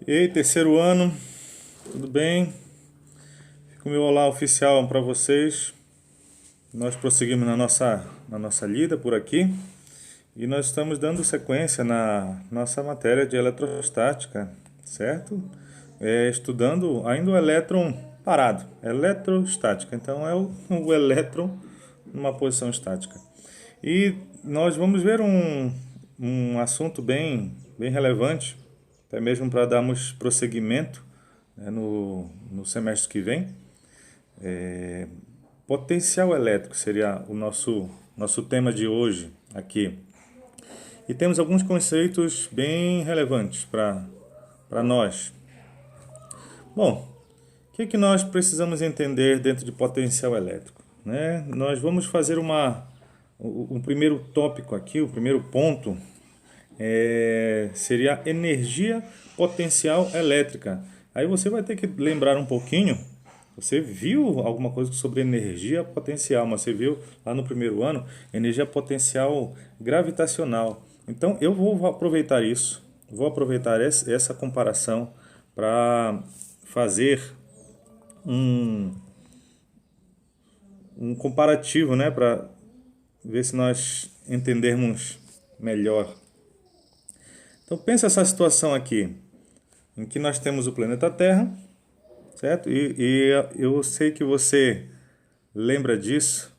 E aí, terceiro ano, tudo bem? Fica o meu olá oficial para vocês. Nós prosseguimos na nossa lida por aqui e nós estamos dando sequência na nossa matéria de eletrostática, certo? Estudando ainda o elétron parado, eletrostática. Então é o elétron numa posição estática. E nós vamos ver um assunto bem relevante, até mesmo para darmos prosseguimento, né, no semestre que vem. Potencial elétrico seria o nosso tema de hoje aqui. E temos alguns conceitos bem relevantes para nós. Bom, o que nós precisamos entender dentro de potencial elétrico, né? Nós vamos fazer um primeiro tópico aqui, o primeiro ponto seria energia potencial elétrica. Aí você vai ter que lembrar um pouquinho. Você viu alguma coisa sobre energia potencial, mas você viu lá no primeiro ano energia potencial gravitacional. Então eu vou aproveitar isso, vou aproveitar essa comparação para fazer um, um comparativo, né, para ver se nós entendermos melhor. Então pensa essa situação aqui, em que nós temos o planeta Terra, certo? E eu sei que você lembra disso,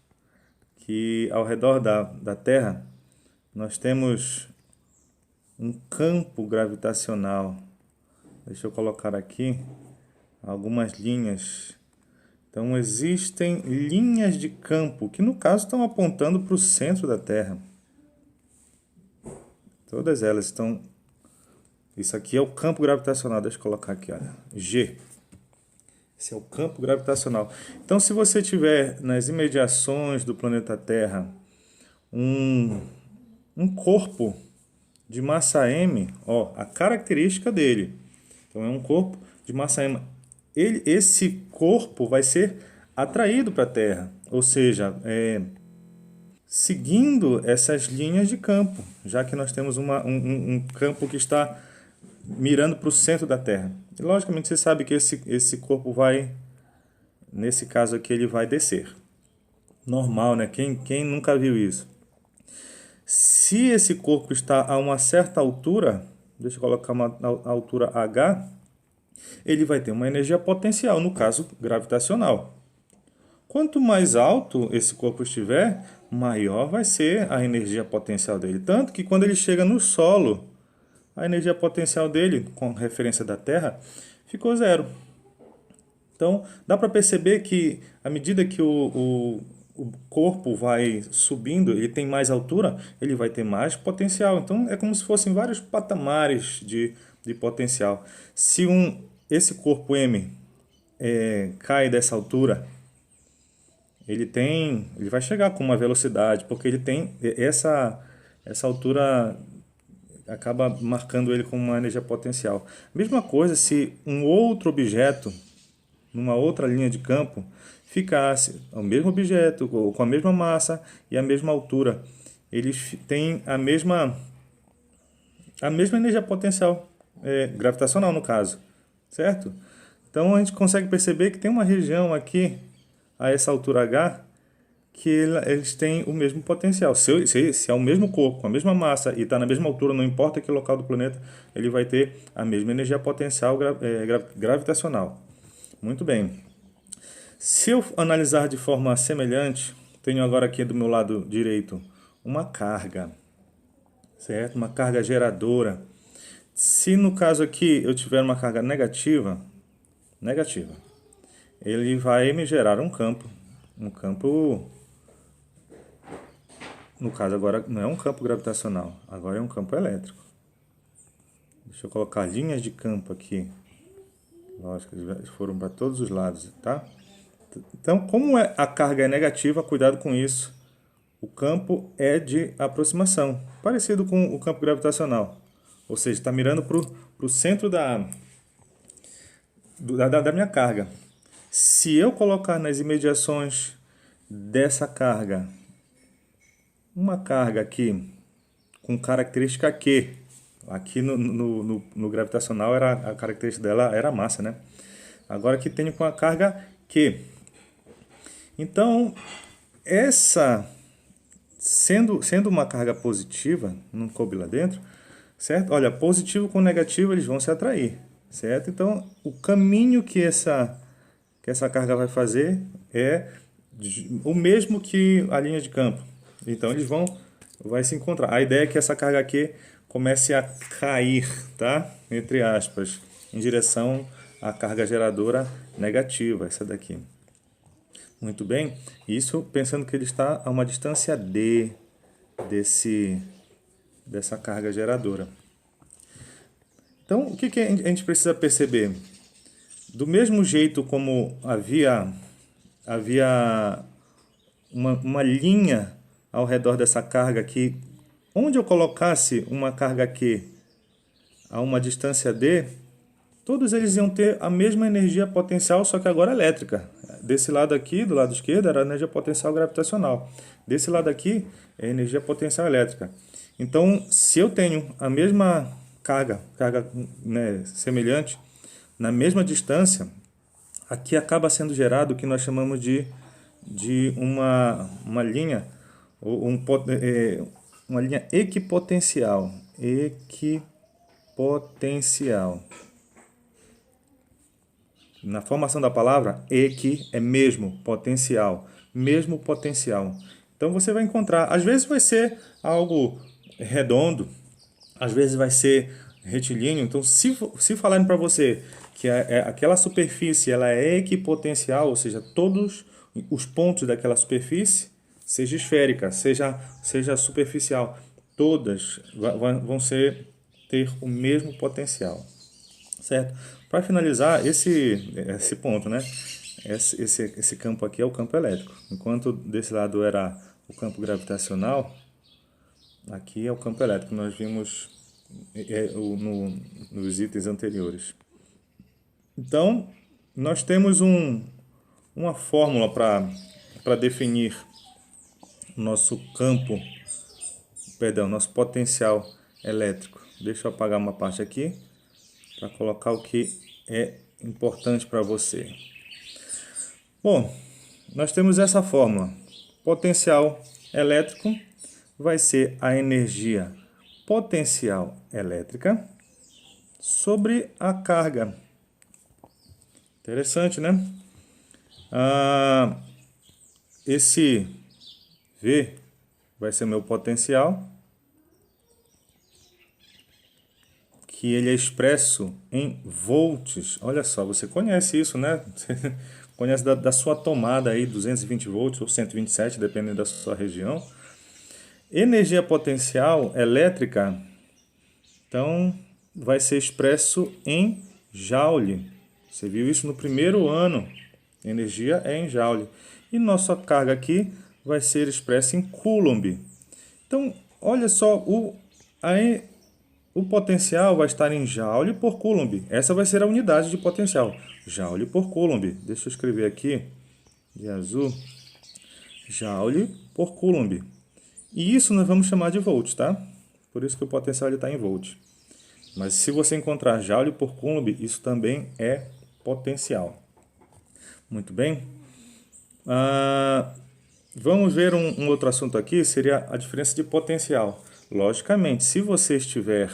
que ao redor da Terra nós temos um campo gravitacional. Deixa eu colocar aqui algumas linhas. Então existem linhas de campo que no caso estão apontando para o centro da Terra. Todas elas estão. Isso aqui é o campo gravitacional. Deixa eu colocar aqui, olha. G. Esse é o campo gravitacional. Então, se você tiver nas imediações do planeta Terra um corpo de massa m, ó, a característica dele. Então, é um corpo de massa m. Esse corpo vai ser atraído para a Terra, ou seja, seguindo essas linhas de campo, já que nós temos um campo que está mirando para o centro da Terra. E, logicamente, você sabe que esse corpo vai, nesse caso aqui, ele vai descer. Normal, né? Quem nunca viu isso? Se esse corpo está a uma certa altura, deixa eu colocar uma altura H, ele vai ter uma energia potencial, no caso gravitacional. Quanto mais alto esse corpo estiver, maior vai ser a energia potencial dele. Tanto que quando ele chega no solo, a energia potencial dele, com referência da Terra, ficou zero. Então, dá para perceber que à medida que o corpo vai subindo, ele tem mais altura, ele vai ter mais potencial. Então, é como se fossem vários patamares de potencial. Se esse corpo M cai dessa altura, ele vai chegar com uma velocidade, porque ele tem essa altura acaba marcando ele como uma energia potencial. Mesma coisa se um outro objeto numa outra linha de campo ficasse o mesmo objeto com a mesma massa e a mesma altura, eles têm a mesma energia potencial gravitacional no caso, certo? Então a gente consegue perceber que tem uma região aqui a essa altura H que eles têm o mesmo potencial. Se é o mesmo corpo, com a mesma massa e está na mesma altura, não importa que local do planeta, ele vai ter a mesma energia potencial gravitacional. Muito bem. Se eu analisar de forma semelhante, tenho agora aqui do meu lado direito uma carga, certo? Uma carga geradora. Se no caso aqui eu tiver uma carga negativa, ele vai me gerar um campo, no caso agora não é um campo gravitacional, agora é um campo elétrico. Deixa eu colocar linhas de campo aqui. Lógico, eles foram para todos os lados, tá? Então, como a carga é negativa, cuidado com isso. O campo é de aproximação, parecido com o campo gravitacional. Ou seja, está mirando para o centro da minha carga. Se eu colocar nas imediações dessa carga uma carga aqui com característica Q, Aqui no gravitacional a característica dela era a massa, né? Agora aqui tenho com a carga Q. Então, essa sendo uma carga positiva, não coube lá dentro, certo? Olha, positivo com negativo eles vão se atrair, certo? Então, o caminho que essa carga vai fazer é o mesmo que a linha de campo. Então, vai se encontrar. A ideia é que essa carga aqui comece a cair, tá? Entre aspas, em direção à carga geradora negativa, essa daqui. Muito bem, isso pensando que ele está a uma distância d dessa carga geradora. Então, o que a gente precisa perceber? Do mesmo jeito como havia uma linha ao redor dessa carga aqui, onde eu colocasse uma carga Q a uma distância d, todos eles iam ter a mesma energia potencial, só que agora elétrica. Desse lado aqui, do lado esquerdo, era a energia potencial gravitacional. Desse lado aqui, é a energia potencial elétrica. Então, se eu tenho a mesma carga né, semelhante, na mesma distância, aqui acaba sendo gerado o que nós chamamos de uma linha, ou uma linha equipotencial. Equipotencial. Na formação da palavra, equi é mesmo, potencial. Mesmo potencial. Então você vai encontrar, às vezes vai ser algo redondo, às vezes vai ser retilíneo. Então, se falarem para você que aquela superfície ela é equipotencial, ou seja, todos os pontos daquela superfície, seja esférica, seja superficial, todas vão ter o mesmo potencial. Certo? Para finalizar, esse ponto, né? Esse campo aqui é o campo elétrico. Enquanto desse lado era o campo gravitacional, aqui é o campo elétrico. Nós vimos nos itens anteriores. Então, nós temos uma fórmula para definir nosso campo, perdão, nosso potencial elétrico. Deixa eu apagar uma parte aqui para colocar o que é importante para você. Bom, nós temos essa fórmula. Potencial elétrico vai ser a energia potencial elétrica sobre a carga. Interessante, né? Esse V vai ser meu potencial, que ele é expresso em volts. Olha só, você conhece isso, né? Você conhece da sua tomada aí, 220 volts ou 127, dependendo da sua região. Energia potencial elétrica, então, vai ser expresso em joule. Você viu isso no primeiro ano. Energia é em joule. E nossa carga aqui vai ser expressa em coulomb. Então, olha só, o potencial vai estar em joule por coulomb. Essa vai ser a unidade de potencial. Joule por coulomb. Deixa eu escrever aqui de azul. Joule por coulomb. E isso nós vamos chamar de volts, tá? Por isso que o potencial está em volt. Mas se você encontrar joule por coulomb, isso também é potencial. Muito bem. Vamos ver um outro assunto aqui, seria a diferença de potencial. Logicamente, se você estiver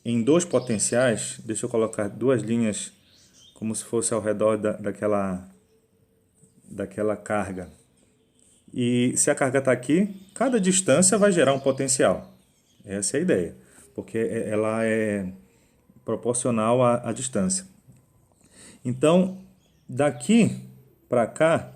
em dois potenciais, deixa eu colocar duas linhas como se fosse ao redor daquela carga. E se a carga está aqui, cada distância vai gerar um potencial. Essa é a ideia, porque ela é proporcional à distância. Então, daqui para cá,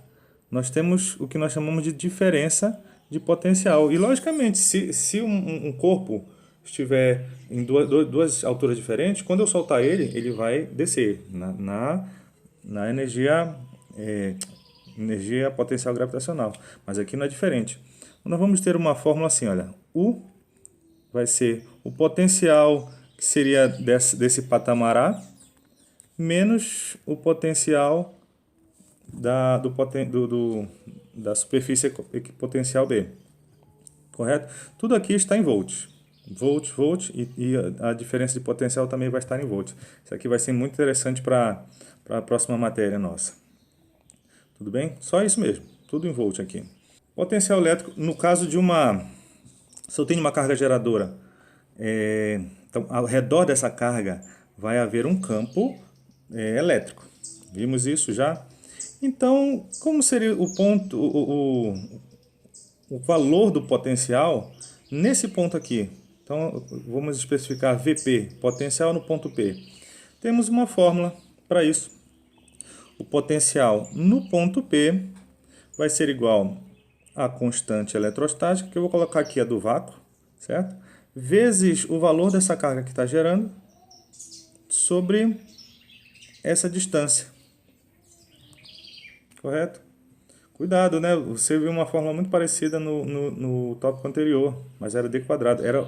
nós temos o que nós chamamos de diferença de potencial. E, logicamente, se um corpo estiver em duas alturas diferentes, quando eu soltar ele vai descer na energia potencial gravitacional. Mas aqui não é diferente. Nós vamos ter uma fórmula assim, olha. U vai ser o potencial que seria desse patamar A, menos o potencial da superfície equipotencial B. Correto? Tudo aqui está em volts. volt, e a diferença de potencial também vai estar em volt. Isso aqui vai ser muito interessante para a próxima matéria nossa. Tudo bem? Só isso mesmo, tudo em volt aqui. Potencial elétrico, no caso de uma... Se eu tenho uma carga geradora, então ao redor dessa carga vai haver um campo elétrico. Vimos isso já? Então, como seria o ponto, o valor do potencial nesse ponto aqui? Então, vamos especificar VP, potencial no ponto P. Temos uma fórmula para isso. O potencial no ponto P vai ser igual à constante eletrostática, que eu vou colocar aqui a do vácuo, certo? Vezes o valor dessa carga que está gerando sobre essa distância. Correto? Cuidado, né? Você viu uma fórmula muito parecida no tópico anterior, mas era D quadrado. Era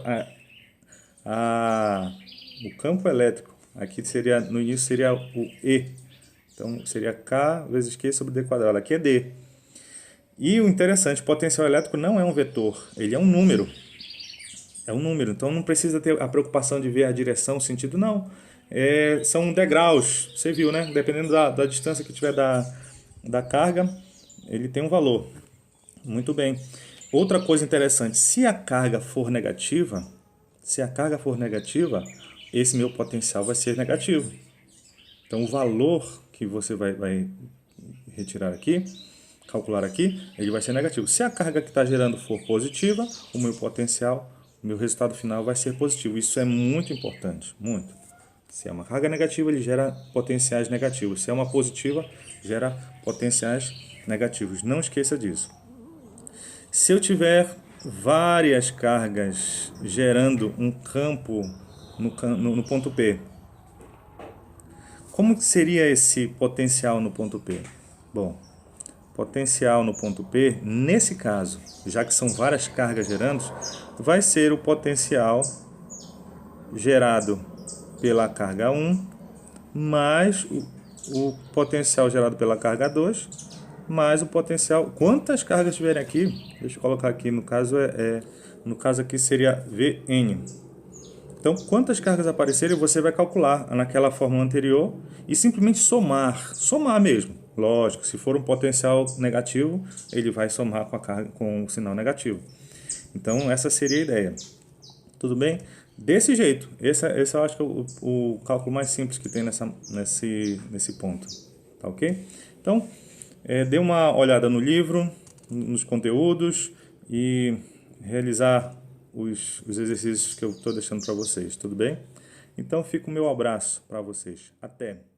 o campo elétrico. Aqui seria, no início seria o E. Então seria K vezes Q sobre D quadrado. Aqui é D. E o interessante, o potencial elétrico não é um vetor, ele é um número. É um número, então não precisa ter a preocupação de ver a direção, o sentido, não. São degraus, você viu, né? Dependendo da distância que tiver da carga, ele tem um valor. Muito bem. Outra coisa interessante, se a carga for negativa, esse meu potencial vai ser negativo. Então o valor que você vai retirar aqui, calcular aqui, ele vai ser negativo. Se a carga que está gerando for positiva, o meu potencial, o meu resultado final vai ser positivo. Isso é muito importante, muito. Se é uma carga negativa, ele gera potenciais negativos. Se é uma positiva, gera potenciais negativos. Não esqueça disso. Se eu tiver várias cargas gerando um campo no ponto P, como seria esse potencial no ponto P? Bom, potencial no ponto P, nesse caso, já que são várias cargas gerando, vai ser o potencial gerado pela carga 1 mais o potencial gerado pela carga 2 mais o potencial... Quantas cargas tiverem aqui, deixa eu colocar aqui, no caso no caso aqui seria Vn. Então, quantas cargas aparecerem, você vai calcular naquela fórmula anterior e simplesmente somar mesmo. Lógico, se for um potencial negativo, ele vai somar com a carga, com o sinal negativo. Então, essa seria a ideia. Tudo bem? Desse jeito. Esse eu acho que é o cálculo mais simples que tem nesse ponto. Tá ok? Então, dê uma olhada no livro, nos conteúdos e realizar os exercícios que eu estou deixando para vocês. Tudo bem? Então, fica o meu abraço para vocês. Até!